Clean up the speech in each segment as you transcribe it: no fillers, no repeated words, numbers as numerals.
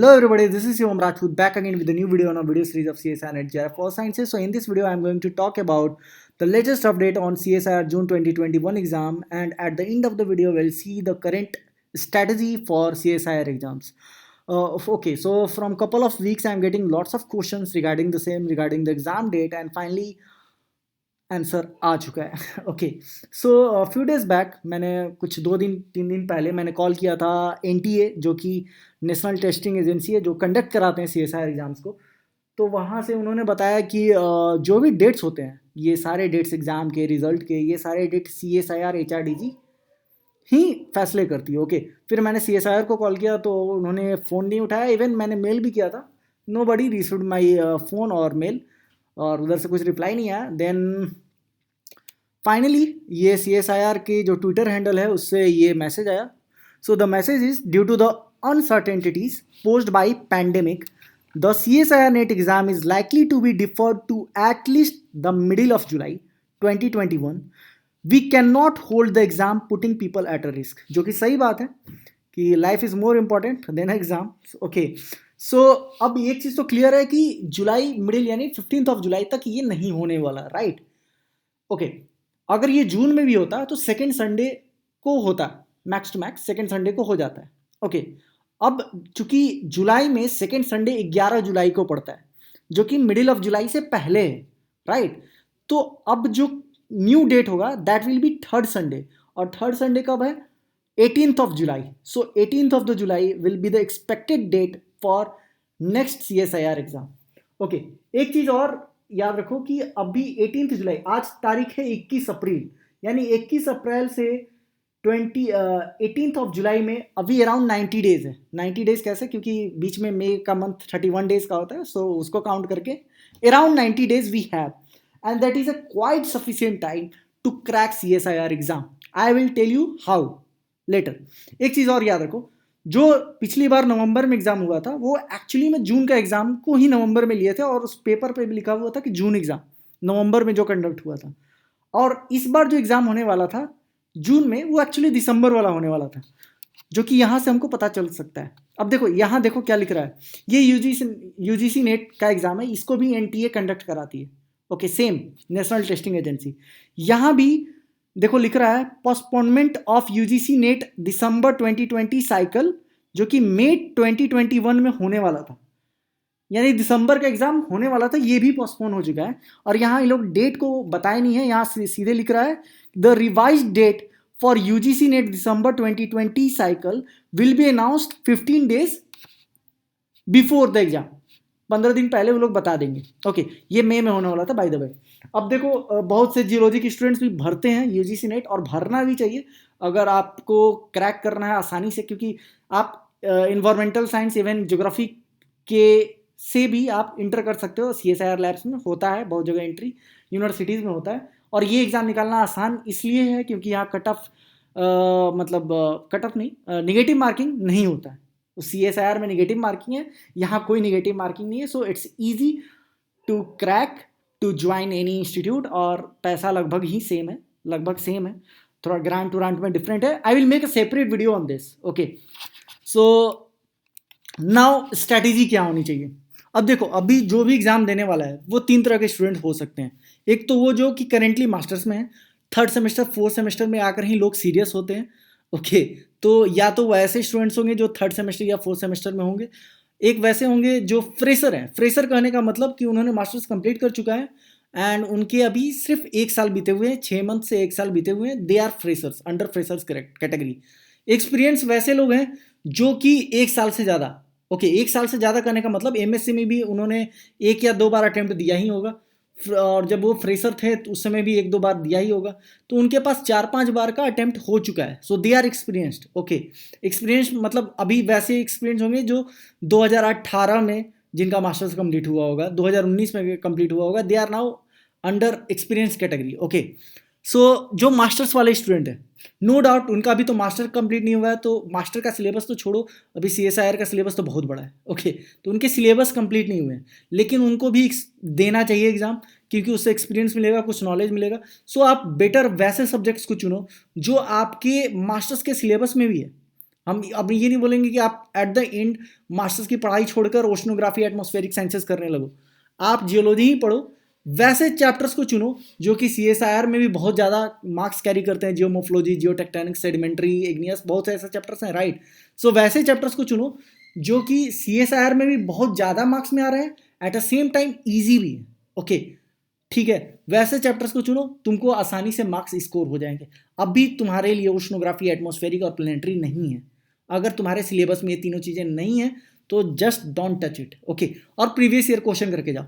Hello everybody, this is Shivam Rajput back again with a new video on a video series of CSIR and JR for Sciences. So in this video, I'm going to talk about the latest update on CSIR June 2021 exam, and at the end of the video, we'll see the current strategy for CSIR exams. Okay, so from couple of weeks, I'm getting lots of questions regarding the same, regarding the exam date, and finally answer आ चुका है. Okay, so few days back मैंने कुछ 2-3 दिन पहले मैंने call किया था NTA, जो कि नेशनल टेस्टिंग एजेंसी है, जो कंडक्ट कराते हैं CSIR एग्ज़ाम्स को. तो वहाँ से उन्होंने बताया कि जो भी डेट्स होते हैं, ये सारे डेट्स एग्ज़ाम के रिज़ल्ट के, ये सारे डेट CSIR HRDG ही फैसले करती है. ओके, फिर मैंने CSIR को कॉल किया तो उन्होंने फ़ोन नहीं उठाया. इवन मैंने मेल भी किया था, nobody received my phone और मेल, और उधर से कुछ रिप्लाई नहीं आया. देन फाइनली ये CSIR के जो ट्विटर हैंडल है उससे ये मैसेज आया. So the message is due to the uncertainties posed by pandemic, the CSIR NET exam is likely to be deferred to at least the middle of July 2021. We can not hold the exam putting people at a risk. जो कि सही बात है कि life is more important than exam. Okay, so अब एक चीज़ तो clear है कि जुलाई मिडिल यानी 15 जुलाई तक ये नहीं होने वाला, राइट? ओके, अगर ये जून में भी होता तो सेकेंड संडे को होता, max to max second Sunday को हो जाता है. ओके, अब चूंकि जुलाई में सेकेंड संडे 11 जुलाई को पड़ता है, जो कि मिडिल ऑफ जुलाई से पहले है, राइट? तो अब जो न्यू डेट होगा that will be third Sunday, और थर्ड संडे कब है? 18 जुलाई. So 18 July will be the expected date for next CSIR exam. Okay, एक चीज़ और याद रखो कि अभी 18 जुलाई, आज तारीख है 21 अप्रैल, यानी 21 अप्रैल से 18 जुलाई में अभी अराउंड 90 डेज है. 90 डेज कैसे? क्योंकि बीच में मई का मंथ 31 डेज का होता है, सो उसको काउंट करके around 90 days we have, and that is a quite sufficient time to crack CSIR exam. I will tell you how later. एक चीज़ और याद रखो, जो पिछली बार नवंबर में एग्जाम हुआ था वो एक्चुअली में जून का एग्जाम को ही नवंबर में लिए थे, और उस पेपर पे भी लिखा हुआ था कि जून एग्जाम नवंबर में जो कंडक्ट हुआ था. और इस बार जो एग्जाम होने वाला था जून में वो एक्चुअली दिसंबर वाला होने वाला था, जो कि यहाँ से हमको पता चल सकता है. अब देखो यहाँ देखो क्या लिख रहा है, ये UGC नेट का एग्जाम है, इसको भी NTA कंडक्ट कराती है. Okay, same national testing agency. यहाँ भी देखो लिख रहा है postponement of UGC NET December 2020 cycle, जो कि मई 2021 में होने वाला था, यानी दिसंबर का एग्जाम होने वाला था, ये भी पोस्टपोन हो चुका है. और यहाँ ये लोग डेट को बताए नहीं है, यहाँ सीधे लिख रहा है the revise date for UGC NET December 2020 cycle will be announced 15 days before the exam. 15 दिन पहले वो लोग बता देंगे. ओके, ये मई में होने वाला था बाय द वे. अब देखो बहुत से जियोलॉजी के स्टूडेंट्स भी भरते हैं UGC नेट, और भरना भी चाहिए अगर आपको क्रैक करना है आसानी से, क्योंकि आप इन्वायरमेंटल साइंस इवन ज्योग्राफी के से भी आप इंटर कर सकते हो. CSIR लैब्स में होता है, बहुत जगह एंट्री यूनिवर्सिटीज़ में होता है. और ये एग्ज़ाम निकालना आसान इसलिए है क्योंकि यहाँ कट ऑफ कट ऑफ नहीं, निगेटिव मार्किंग नहीं होता है. तो CSIR में निगेटिव मार्किंग है, यहाँ कोई निगेटिव मार्किंग नहीं है. So it's easy to crack to join any institute, और पैसा लगभग ही सेम है, लगभग सेम है, थोड़ा ग्रांट टू ग्रांट में डिफरेंट है. I will make a separate video on this. Okay, so now strategy क्या होनी चाहिए. अब देखो, अभी जो भी एग्जाम देने वाला है वो 3 तरह के स्टूडेंट हो सकते हैं. एक तो वो जो कि करेंटली मास्टर्स में है, थर्ड सेमेस्टर फोर्थ सेमेस्टर में आकर ही लोग सीरियस होते हैं. ओके, तो या तो वो ऐसे स्टूडेंट्स होंगे जो थर्ड सेमेस्टर या फोर्थ सेमेस्टर में होंगे. एक वैसे होंगे जो फ्रेशर हैं. फ्रेशर कहने का मतलब कि उन्होंने मास्टर्स कंप्लीट कर चुका है एंड उनके अभी सिर्फ 1 साल बीते हुए हैं, 6 मंथ से 1 साल बीते हुए हैं. They are freshers, under freshers category. Experience वैसे लोग हैं जो कि 1 साल से ज़्यादा. ओके, 1 साल से ज़्यादा करने का मतलब MSc में भी उन्होंने 1 या 2 बार अटैम्प्ट दिया ही होगा, और जब वो फ्रेशर थे तो उस समय भी 1-2 बार दिया ही होगा. तो उनके पास 4-5 बार का अटैम्प्ट हो चुका है. So they are experienced. Okay, experience मतलब अभी वैसे एक्सपीरियंस होंगे जो 2018 में जिनका मास्टर्स कंप्लीट हुआ होगा, 2019 में कंप्लीट हुआ होगा. They are now under experience category. Okay, so जो मास्टर्स वाले स्टूडेंट हैं, नो डाउट उनका अभी तो मास्टर कंप्लीट नहीं हुआ है, तो मास्टर का सिलेबस तो छोड़ो, अभी CSIR का सिलेबस तो बहुत बड़ा है. ओके, तो उनके सिलेबस कंप्लीट नहीं हुए हैं, लेकिन उनको भी देना चाहिए एग्जाम, क्योंकि उससे एक्सपीरियंस मिलेगा, कुछ नॉलेज मिलेगा. सो आप बेटर वैसे सब्जेक्ट्स को चुनो जो आपके मास्टर्स के सिलेबस में भी है. हम अब ये नहीं बोलेंगे कि आप एट द एंड मास्टर्स की पढ़ाई छोड़कर ओशनोग्राफी एटमॉस्फेरिक साइंसेस करने लगो, आप जियोलॉजी ही पढ़ो। वैसे चैप्टर्स को चुनो जो कि CSIR में भी बहुत ज़्यादा मार्क्स कैरी करते हैं, जियोमोर्फोलॉजी, जियोटेक्टोनिक्स, सेडिमेंट्री, इग्नियस, बहुत से ऐसे चैप्टर्स हैं, राइट। सो वैसे चैप्टर्स को चुनो जो कि CSIR में भी बहुत ज़्यादा मार्क्स में आ रहे हैं, at the same time easy भी है, ओके ठीक है। वैसे चैप्टर्स को चुनो, तुमको आसानी से मार्क्स स्कोर हो जाएंगे। अभी तुम्हारे लिए ओशनोग्राफी, एटमॉस्फेरिक और प्लेनेटरी नहीं है। अगर तुम्हारे सिलेबस में ये तीनों चीज़ें नहीं है तो just don't touch it, okay. और प्रीवियस ईयर क्वेश्चन करके जाओ।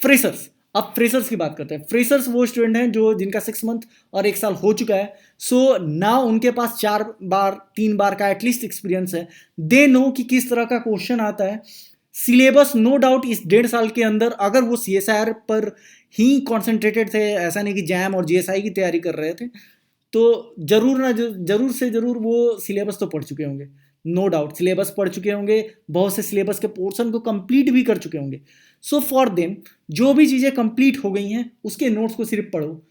फ्रेशर्स, अब फ्रेशर्स की बात करते हैं। फ्रेशर्स वो स्टूडेंट हैं जो जिनका 6 मंथ और 1 साल हो चुका है, सो ना उनके पास 4 बार 3 बार का एटलीस्ट एक्सपीरियंस है। दे नो कि किस तरह का क्वेश्चन आता है। सिलेबस नो डाउट इस 1.5 साल के अंदर अगर वो CSIR पर ही कॉन्सेंट्रेटेड थे, ऐसा नहीं कि जैम और GSI की तैयारी कर रहे थे, तो जरूर से जरूर वो सिलेबस तो पढ़ चुके होंगे। नो डाउट सिलेबस पढ़ चुके होंगे, बहुत से सिलेबस के पोर्शन को कंप्लीट भी कर चुके होंगे। सो फॉर देम जो भी चीज़ें कंप्लीट हो गई हैं उसके नोट्स को सिर्फ पढ़ो,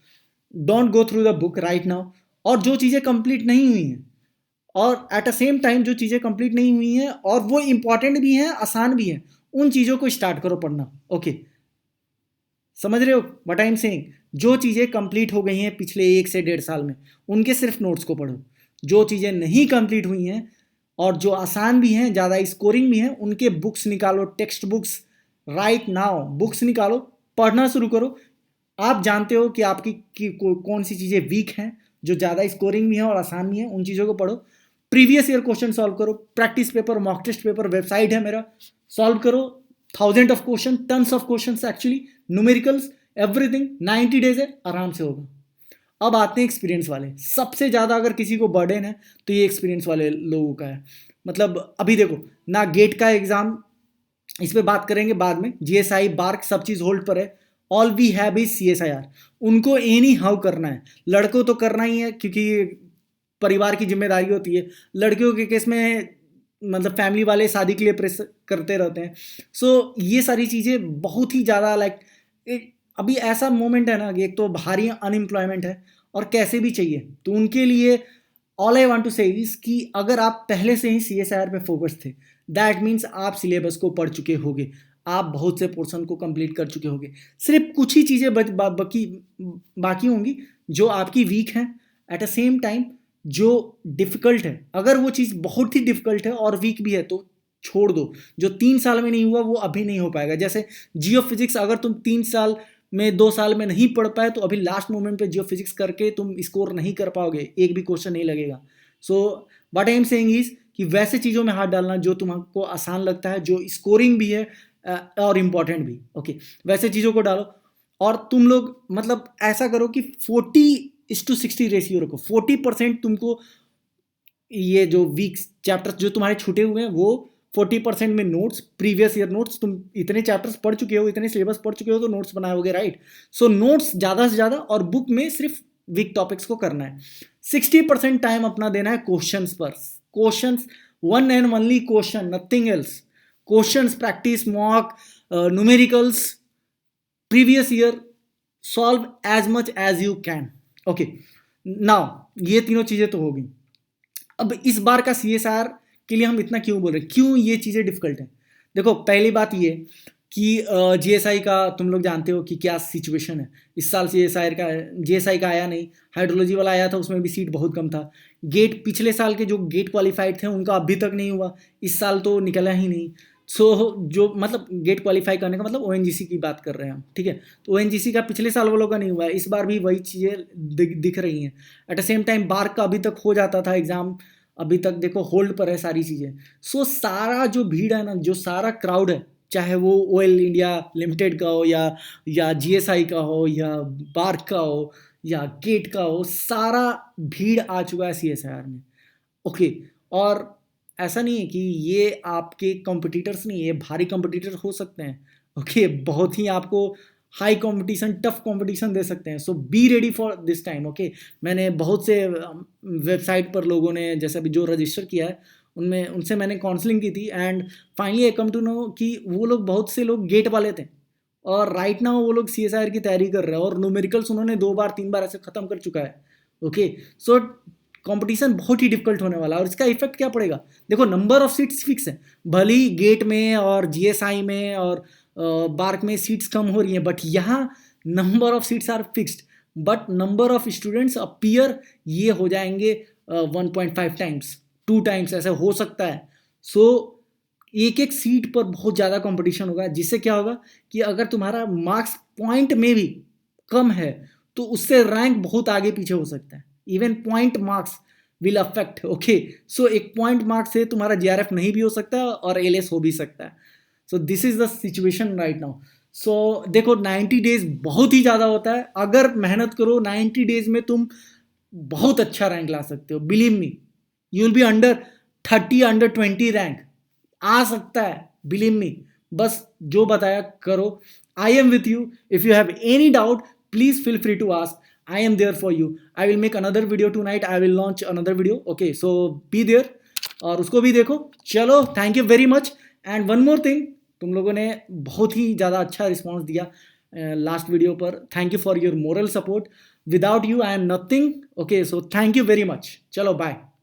don't go through the book right now. और जो चीज़ें कंप्लीट नहीं हुई हैं, और एट द सेम टाइम जो चीज़ें कंप्लीट नहीं हुई हैं और वो इंपॉर्टेंट भी हैं, आसान भी हैं, उन चीज़ों को स्टार्ट करो पढ़ना, ओके। समझ रहे हो व्हाट आई एम सेइंग? जो चीज़ें कंप्लीट हो गई हैं पिछले 1 से 1.5 साल में, उनके सिर्फ नोट्स को पढ़ो। जो चीज़ें नहीं कंप्लीट हुई हैं और जो आसान भी हैं, ज़्यादा स्कोरिंग भी हैं, उनके बुक्स निकालो, text books right now, books निकालो, पढ़ना शुरू करो। आप जानते हो कि आपकी कौन सी चीज़ें वीक हैं, जो ज़्यादा स्कोरिंग भी हैं और आसान भी हैं, उन चीज़ों को पढ़ो। प्रीवियस ईयर क्वेश्चन सॉल्व करो, practice paper, mock test paper, website है मेरा, सॉल्व करो। 1000 of question, tons of question actually, numericals, everything. 90 days है, आराम से होगा। अब आते हैं एक्सपीरियंस वाले। सबसे ज़्यादा अगर किसी को बर्डन है तो ये एक्सपीरियंस वाले लोगों का है। मतलब अभी देखो ना, गेट का एग्ज़ाम, इस पर बात करेंगे बाद में, GSI, बार्क, सब चीज़ होल्ड पर है। All we have is CSIR। उनको एनी हाउ करना है, लड़कों तो करना ही है क्योंकि परिवार की जिम्मेदारी होती है। लड़कियों के केस में मतलब फैमिली वाले शादी के लिए प्रेस करते रहते हैं। सो ये सारी चीज़ें बहुत ही ज़्यादा लाइक अभी ऐसा मोमेंट है ना कि एक तो भारी अनएम्प्लॉयमेंट है और कैसे भी चाहिए, तो उनके लिए ऑल आई वांट टू से इज कि अगर आप पहले से ही CSIR पे फोकस थे, दैट मीन्स आप सिलेबस को पढ़ चुके होगे, आप बहुत से पोर्शन को कंप्लीट कर चुके होगे। सिर्फ कुछ ही चीज़ें बाकी होंगी जो आपकी वीक हैं। एट द सेम टाइम जो डिफ़िकल्ट है, अगर वो चीज़ बहुत ही डिफ़िकल्ट है और वीक भी है तो छोड़ दो। जो 3 साल में नहीं हुआ वो अभी नहीं हो पाएगा। जैसे जियो फिजिक्स, अगर तुम 3 साल में 2 साल में नहीं पढ़ पाए तो अभी लास्ट मोमेंट पे जियो फिजिक्स करके तुम स्कोर नहीं कर पाओगे, एक भी क्वेश्चन नहीं लगेगा। So what I am saying is कि वैसे चीज़ों में हाथ डालना जो तुमको आसान लगता है, जो स्कोरिंग भी है और इम्पॉर्टेंट भी, ओके, वैसे चीज़ों को डालो। और तुम लोग मतलब ऐसा करो कि 40:60 रेशियो रखो। 40% तुमको ये जो वीक चैप्टर्स जो तुम्हारे छूटे हुए हैं वो 40% में नोट्स, प्रीवियस ईयर नोट्स, तुम इतने चैप्टर्स पढ़ चुके हो, इतने सिलेबस पढ़ चुके हो तो नोट्स बनाओगे, राइट। सो नोट्स ज़्यादा से ज़्यादा और बुक में सिर्फ वीक टॉपिक्स को करना है। 60% टाइम अपना देना है क्वेश्चंस पर। Questions, one and only question, nothing else. Questions, practice, mock, numericals, previous year, solve as much as you can, okay. Now ये तीनों चीज़ें तो होगी। अब इस बार का CSIR के लिए हम इतना क्यों बोल रहे हैं, क्यों ये चीज़ें डिफिकल्ट हैं? देखो पहली बात ये कि GSI का तुम लोग जानते हो कि क्या सिचुएशन है। इस साल GSI का आया नहीं, हाइड्रोलॉजी वाला आया था, उसमें भी सीट बहुत कम था। गेट, पिछले साल के जो गेट क्वालिफाइड थे उनका अभी तक नहीं हुआ, इस साल तो निकला ही नहीं। सो जो मतलब गेट क्वालिफाई करने का मतलब ONGC की बात कर रहे हैं हम, ठीक है। तो ONGC का पिछले साल वो लोग का नहीं हुआ है, इस बार भी वही चीज़ें दिख रही हैं। At the same time BARC का अभी तक हो जाता था एग्ज़ाम, अभी तक देखो होल्ड पर है सारी चीज़ें। सो सारा जो भीड़ है ना, जो सारा क्राउड है, चाहे वो OL इंडिया लिमिटेड का हो या GSI का हो या बार्क का हो या गेट का हो, सारा भीड़ आ चुका है CSIR में, ओके। और ऐसा नहीं है कि ये आपके कॉम्पिटिटर्स नहीं है, ये भारी कॉम्पिटिटर हो सकते हैं, ओके। बहुत ही आपको हाई कंपटीशन, टफ कंपटीशन दे सकते हैं। So be ready for this time, okay. मैंने बहुत से वेबसाइट पर लोगों ने, जैसे अभी जो रजिस्टर किया है उनमें, उनसे मैंने काउंसलिंग की थी and finally I come to know कि वो लोग, बहुत से लोग गेट वाले थे और राइट नाउ वो लोग CSIR की तैयारी कर रहे हैं और न्यूमेरिकल्स उन्होंने 2 बार 3 बार ऐसे ख़त्म कर चुका है, ओके। सो कंपटीशन बहुत ही डिफिकल्ट होने वाला है। और इसका इफेक्ट क्या पड़ेगा, देखो नंबर ऑफ सीट्स फिक्स है, भले ही गेट में और जीएसआई में और बार्क में सीट्स कम हो रही हैं, बट यहाँ number of seats are fixed, but number of students appear ये हो जाएंगे 1.5 टाइम्स 2 टाइम्स ऐसे हो सकता है। सो एक एक सीट पर बहुत ज़्यादा कंपटीशन होगा, जिससे क्या होगा कि अगर तुम्हारा मार्क्स पॉइंट में भी कम है तो उससे रैंक बहुत आगे पीछे हो सकता है। Even point marks will affect, okay. So एक पॉइंट मार्क्स से तुम्हारा जीआरएफ नहीं भी हो सकता और एलएस हो भी सकता है। So this is the situation right now. So देखो 90 डेज बहुत ही ज़्यादा होता है, अगर मेहनत करो 90 डेज में तुम बहुत अच्छा रैंक ला सकते हो। Believe me, you will be under 30 under 20 rank आ सकता है, बिलीव मी। बस जो बताया करो। I am with you, if you have any doubt please feel free to ask, I am there for you. I will make another video tonight. I will launch another video. Okay, so be there और उसको भी देखो। चलो, thank you very much. And one more thing, तुम लोगों ने बहुत ही ज़्यादा अच्छा रिस्पॉन्स दिया लास्ट वीडियो पर। Thank you for your moral support. Without you I am nothing. Okay, so thank you very much. चलो बाय।